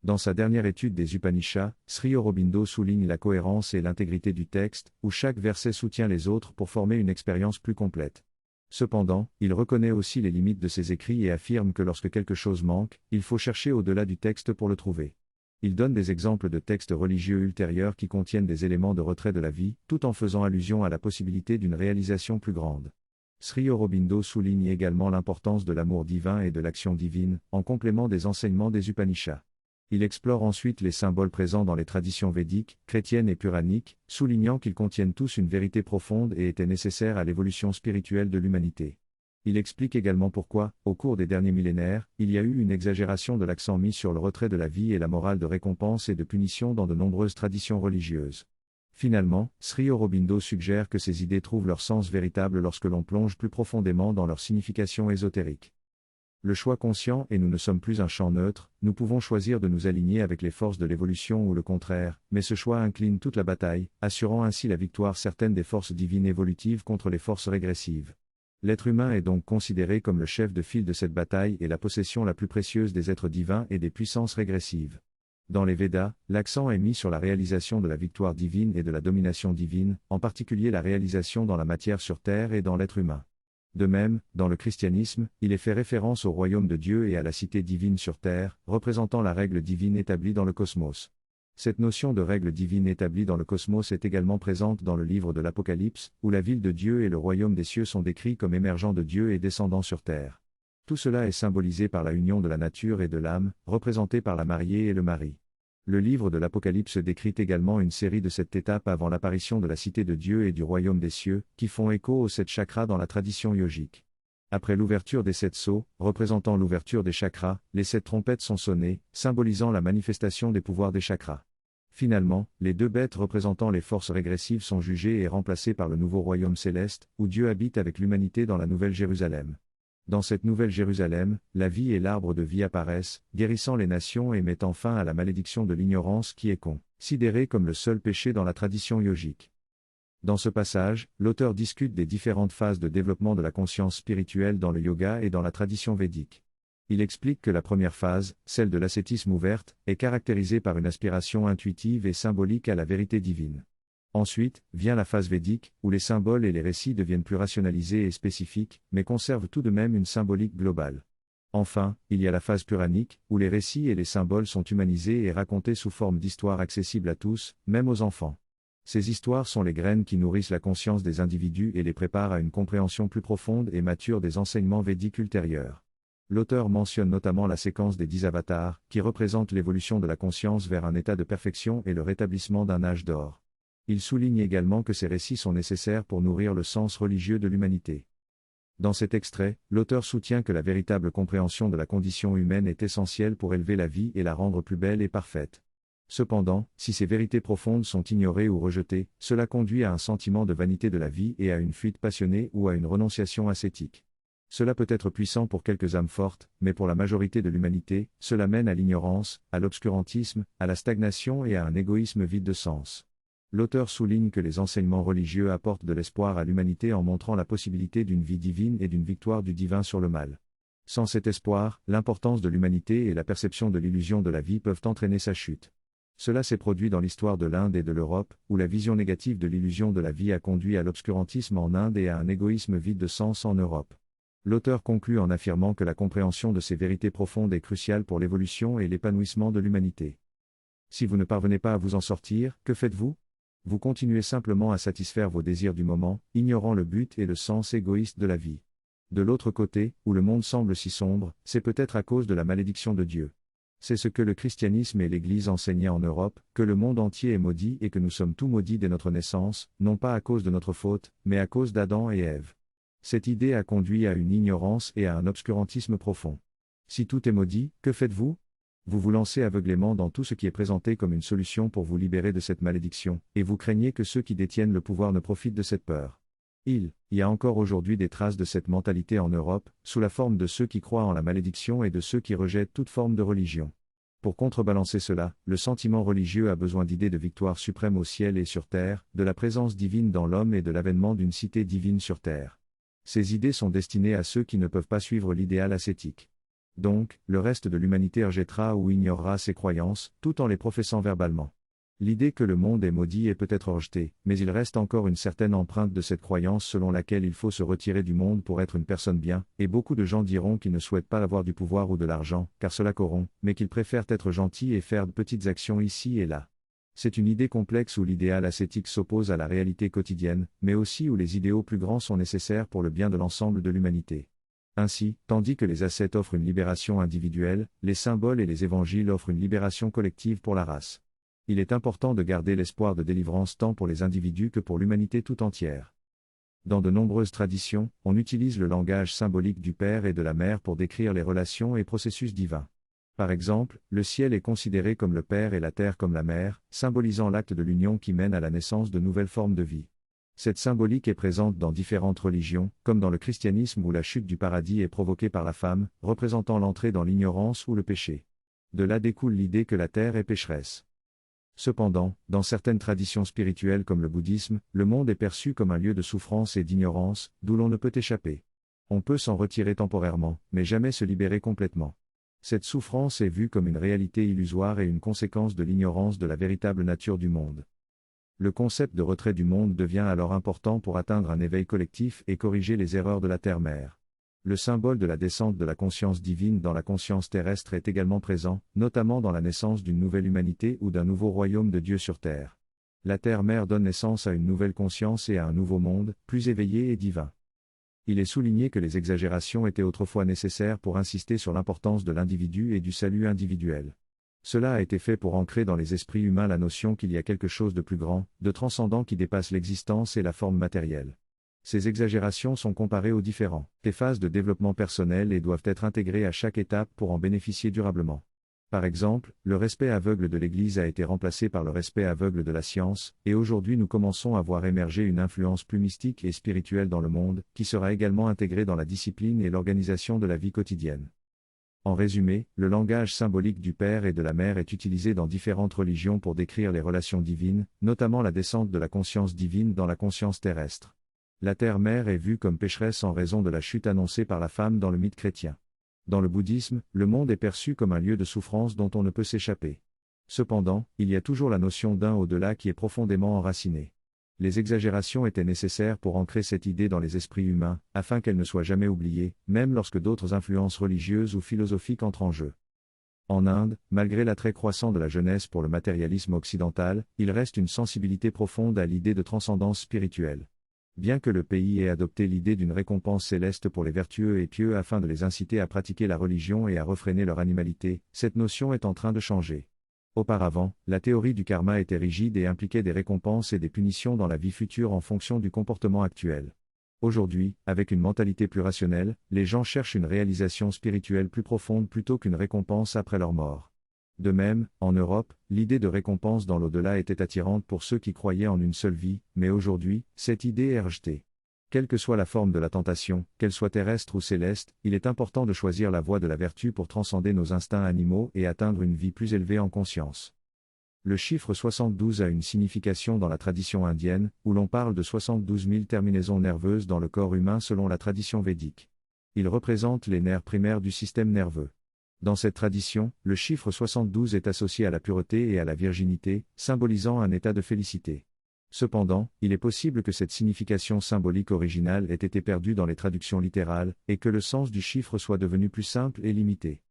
Dans sa dernière étude des Upanishads, Sri Aurobindo souligne la cohérence et l'intégrité du texte, où chaque verset soutient les autres pour former une expérience plus complète. Cependant, il reconnaît aussi les limites de ses écrits et affirme que lorsque quelque chose manque, il faut chercher au-delà du texte pour le trouver. Il donne des exemples de textes religieux ultérieurs qui contiennent des éléments de retrait de la vie, tout en faisant allusion à la possibilité d'une réalisation plus grande. Sri Aurobindo souligne également l'importance de l'amour divin et de l'action divine, en complément des enseignements des Upanishads. Il explore ensuite les symboles présents dans les traditions védiques, chrétiennes et puraniques, soulignant qu'ils contiennent tous une vérité profonde et étaient nécessaires à l'évolution spirituelle de l'humanité. Il explique également pourquoi, au cours des derniers millénaires, il y a eu une exagération de l'accent mis sur le retrait de la vie et la morale de récompense et de punition dans de nombreuses traditions religieuses. Finalement, Sri Aurobindo suggère que ces idées trouvent leur sens véritable lorsque l'on plonge plus profondément dans leur signification ésotérique. Le choix conscient et nous ne sommes plus un champ neutre, nous pouvons choisir de nous aligner avec les forces de l'évolution ou le contraire, mais ce choix incline toute la bataille, assurant ainsi la victoire certaine des forces divines évolutives contre les forces régressives. L'être humain est donc considéré comme le chef de file de cette bataille et la possession la plus précieuse des êtres divins et des puissances régressives. Dans les Védas, l'accent est mis sur la réalisation de la victoire divine et de la domination divine, en particulier la réalisation dans la matière sur terre et dans l'être humain. De même, dans le christianisme, il est fait référence au royaume de Dieu et à la cité divine sur terre, représentant la règle divine établie dans le cosmos. Cette notion de règle divine établie dans le cosmos est également présente dans le livre de l'Apocalypse, où la ville de Dieu et le royaume des cieux sont décrits comme émergeant de Dieu et descendant sur terre. Tout cela est symbolisé par la union de la nature et de l'âme, représentée par la mariée et le mari. Le livre de l'Apocalypse décrit également une série de 7 étapes avant l'apparition de la cité de Dieu et du royaume des cieux, qui font écho aux 7 chakras dans la tradition yogique. Après l'ouverture des 7 sceaux, représentant l'ouverture des chakras, les 7 trompettes sont sonnées, symbolisant la manifestation des pouvoirs des chakras. Finalement, les 2 bêtes représentant les forces régressives sont jugées et remplacées par le nouveau royaume céleste, où Dieu habite avec l'humanité dans la Nouvelle Jérusalem. Dans cette Nouvelle Jérusalem, la vie et l'arbre de vie apparaissent, guérissant les nations et mettant fin à la malédiction de l'ignorance qui est considérée comme le seul péché dans la tradition yogique. Dans ce passage, l'auteur discute des différentes phases de développement de la conscience spirituelle dans le yoga et dans la tradition védique. Il explique que la première phase, celle de l'ascétisme ouverte, est caractérisée par une aspiration intuitive et symbolique à la vérité divine. Ensuite, vient la phase védique, où les symboles et les récits deviennent plus rationalisés et spécifiques, mais conservent tout de même une symbolique globale. Enfin, il y a la phase puranique, où les récits et les symboles sont humanisés et racontés sous forme d'histoires accessibles à tous, même aux enfants. Ces histoires sont les graines qui nourrissent la conscience des individus et les préparent à une compréhension plus profonde et mature des enseignements védiques ultérieurs. L'auteur mentionne notamment la séquence des 10 avatars, qui représente l'évolution de la conscience vers un état de perfection et le rétablissement d'un âge d'or. Il souligne également que ces récits sont nécessaires pour nourrir le sens religieux de l'humanité. Dans cet extrait, l'auteur soutient que la véritable compréhension de la condition humaine est essentielle pour élever la vie et la rendre plus belle et parfaite. Cependant, si ces vérités profondes sont ignorées ou rejetées, cela conduit à un sentiment de vanité de la vie et à une fuite passionnée ou à une renonciation ascétique. Cela peut être puissant pour quelques âmes fortes, mais pour la majorité de l'humanité, cela mène à l'ignorance, à l'obscurantisme, à la stagnation et à un égoïsme vide de sens. L'auteur souligne que les enseignements religieux apportent de l'espoir à l'humanité en montrant la possibilité d'une vie divine et d'une victoire du divin sur le mal. Sans cet espoir, l'importance de l'humanité et la perception de l'illusion de la vie peuvent entraîner sa chute. Cela s'est produit dans l'histoire de l'Inde et de l'Europe, où la vision négative de l'illusion de la vie a conduit à l'obscurantisme en Inde et à un égoïsme vide de sens en Europe. L'auteur conclut en affirmant que la compréhension de ces vérités profondes est cruciale pour l'évolution et l'épanouissement de l'humanité. Si vous ne parvenez pas à vous en sortir, que faites-vous ? Vous continuez simplement à satisfaire vos désirs du moment, ignorant le but et le sens égoïste de la vie. De l'autre côté, où le monde semble si sombre, c'est peut-être à cause de la malédiction de Dieu. C'est ce que le christianisme et l'Église enseignaient en Europe, que le monde entier est maudit et que nous sommes tous maudits dès notre naissance, non pas à cause de notre faute, mais à cause d'Adam et Ève. Cette idée a conduit à une ignorance et à un obscurantisme profond. Si tout est maudit, que faites-vous ? Vous vous lancez aveuglément dans tout ce qui est présenté comme une solution pour vous libérer de cette malédiction, et vous craignez que ceux qui détiennent le pouvoir ne profitent de cette peur. Il y a encore aujourd'hui des traces de cette mentalité en Europe, sous la forme de ceux qui croient en la malédiction et de ceux qui rejettent toute forme de religion. Pour contrebalancer cela, le sentiment religieux a besoin d'idées de victoire suprême au ciel et sur terre, de la présence divine dans l'homme et de l'avènement d'une cité divine sur terre. Ces idées sont destinées à ceux qui ne peuvent pas suivre l'idéal ascétique. Donc, le reste de l'humanité rejettera ou ignorera ces croyances, tout en les professant verbalement. L'idée que le monde est maudit est peut-être rejetée, mais il reste encore une certaine empreinte de cette croyance selon laquelle il faut se retirer du monde pour être une personne bien, et beaucoup de gens diront qu'ils ne souhaitent pas avoir du pouvoir ou de l'argent, car cela corrompt, mais qu'ils préfèrent être gentils et faire de petites actions ici et là. C'est une idée complexe où l'idéal ascétique s'oppose à la réalité quotidienne, mais aussi où les idéaux plus grands sont nécessaires pour le bien de l'ensemble de l'humanité. Ainsi, tandis que les ascètes offrent une libération individuelle, les symboles et les évangiles offrent une libération collective pour la race. Il est important de garder l'espoir de délivrance tant pour les individus que pour l'humanité tout entière. Dans de nombreuses traditions, on utilise le langage symbolique du Père et de la Mère pour décrire les relations et processus divins. Par exemple, le ciel est considéré comme le Père et la terre comme la Mère, symbolisant l'acte de l'union qui mène à la naissance de nouvelles formes de vie. Cette symbolique est présente dans différentes religions, comme dans le christianisme où la chute du paradis est provoquée par la femme, représentant l'entrée dans l'ignorance ou le péché. De là découle l'idée que la terre est pécheresse. Cependant, dans certaines traditions spirituelles comme le bouddhisme, le monde est perçu comme un lieu de souffrance et d'ignorance, d'où l'on ne peut échapper. On peut s'en retirer temporairement, mais jamais se libérer complètement. Cette souffrance est vue comme une réalité illusoire et une conséquence de l'ignorance de la véritable nature du monde. Le concept de retrait du monde devient alors important pour atteindre un éveil collectif et corriger les erreurs de la terre-mère. Le symbole de la descente de la conscience divine dans la conscience terrestre est également présent, notamment dans la naissance d'une nouvelle humanité ou d'un nouveau royaume de Dieu sur terre. La terre-mère donne naissance à une nouvelle conscience et à un nouveau monde, plus éveillé et divin. Il est souligné que les exagérations étaient autrefois nécessaires pour insister sur l'importance de l'individu et du salut individuel. Cela a été fait pour ancrer dans les esprits humains la notion qu'il y a quelque chose de plus grand, de transcendant qui dépasse l'existence et la forme matérielle. Ces exagérations sont comparées aux différentes phases de développement personnel et doivent être intégrées à chaque étape pour en bénéficier durablement. Par exemple, le respect aveugle de l'Église a été remplacé par le respect aveugle de la science, et aujourd'hui nous commençons à voir émerger une influence plus mystique et spirituelle dans le monde, qui sera également intégrée dans la discipline et l'organisation de la vie quotidienne. En résumé, le langage symbolique du Père et de la Mère est utilisé dans différentes religions pour décrire les relations divines, notamment la descente de la conscience divine dans la conscience terrestre. La terre-mère est vue comme pécheresse en raison de la chute annoncée par la femme dans le mythe chrétien. Dans le bouddhisme, le monde est perçu comme un lieu de souffrance dont on ne peut s'échapper. Cependant, il y a toujours la notion d'un au-delà qui est profondément enracinée. Les exagérations étaient nécessaires pour ancrer cette idée dans les esprits humains, afin qu'elle ne soit jamais oubliée, même lorsque d'autres influences religieuses ou philosophiques entrent en jeu. En Inde, malgré l'attrait croissant de la jeunesse pour le matérialisme occidental, il reste une sensibilité profonde à l'idée de transcendance spirituelle. Bien que le pays ait adopté l'idée d'une récompense céleste pour les vertueux et pieux afin de les inciter à pratiquer la religion et à refréner leur animalité, cette notion est en train de changer. Auparavant, la théorie du karma était rigide et impliquait des récompenses et des punitions dans la vie future en fonction du comportement actuel. Aujourd'hui, avec une mentalité plus rationnelle, les gens cherchent une réalisation spirituelle plus profonde plutôt qu'une récompense après leur mort. De même, en Europe, l'idée de récompense dans l'au-delà était attirante pour ceux qui croyaient en une seule vie, mais aujourd'hui, cette idée est rejetée. Quelle que soit la forme de la tentation, qu'elle soit terrestre ou céleste, il est important de choisir la voie de la vertu pour transcender nos instincts animaux et atteindre une vie plus élevée en conscience. Le chiffre 72 a une signification dans la tradition indienne, où l'on parle de 72 000 terminaisons nerveuses dans le corps humain selon la tradition védique. Il représente les nerfs primaires du système nerveux. Dans cette tradition, le chiffre 72 est associé à la pureté et à la virginité, symbolisant un état de félicité. Cependant, il est possible que cette signification symbolique originale ait été perdue dans les traductions littérales, et que le sens du chiffre soit devenu plus simple et limité.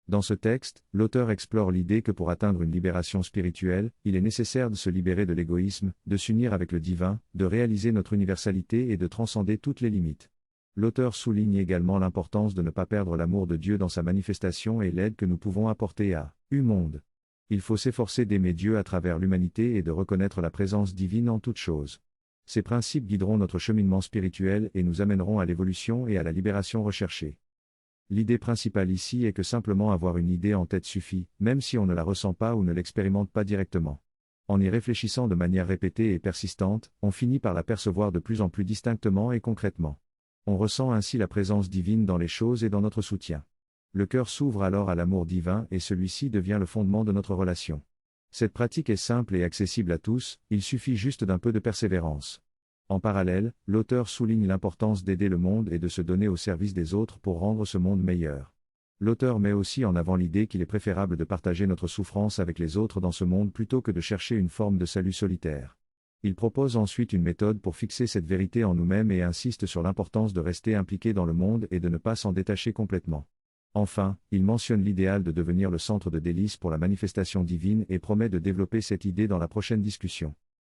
Dans ce texte, l'auteur explore l'idée que pour atteindre une libération spirituelle, il est nécessaire de se libérer de l'égoïsme, de s'unir avec le divin, de réaliser notre universalité et de transcender toutes les limites. L'auteur souligne également l'importance de ne pas perdre l'amour de Dieu dans sa manifestation et l'aide que nous pouvons apporter à monde. Il faut s'efforcer d'aimer Dieu à travers l'humanité et de reconnaître la présence divine en toutes choses. Ces principes guideront notre cheminement spirituel et nous amèneront à l'évolution et à la libération recherchée. L'idée principale ici est que simplement avoir une idée en tête suffit, même si on ne la ressent pas ou ne l'expérimente pas directement. En y réfléchissant de manière répétée et persistante, on finit par la percevoir de plus en plus distinctement et concrètement. On ressent ainsi la présence divine dans les choses et dans notre soutien. Le cœur s'ouvre alors à l'amour divin et celui-ci devient le fondement de notre relation. Cette pratique est simple et accessible à tous, il suffit juste d'un peu de persévérance. En parallèle, l'auteur souligne l'importance d'aider le monde et de se donner au service des autres pour rendre ce monde meilleur. L'auteur met aussi en avant l'idée qu'il est préférable de partager notre souffrance avec les autres dans ce monde plutôt que de chercher une forme de salut solitaire. Il propose ensuite une méthode pour fixer cette vérité en nous-mêmes et insiste sur l'importance de rester impliqué dans le monde et de ne pas s'en détacher complètement. Enfin, il mentionne l'idéal de devenir le centre de délices pour la manifestation divine et promet de développer cette idée dans la prochaine discussion.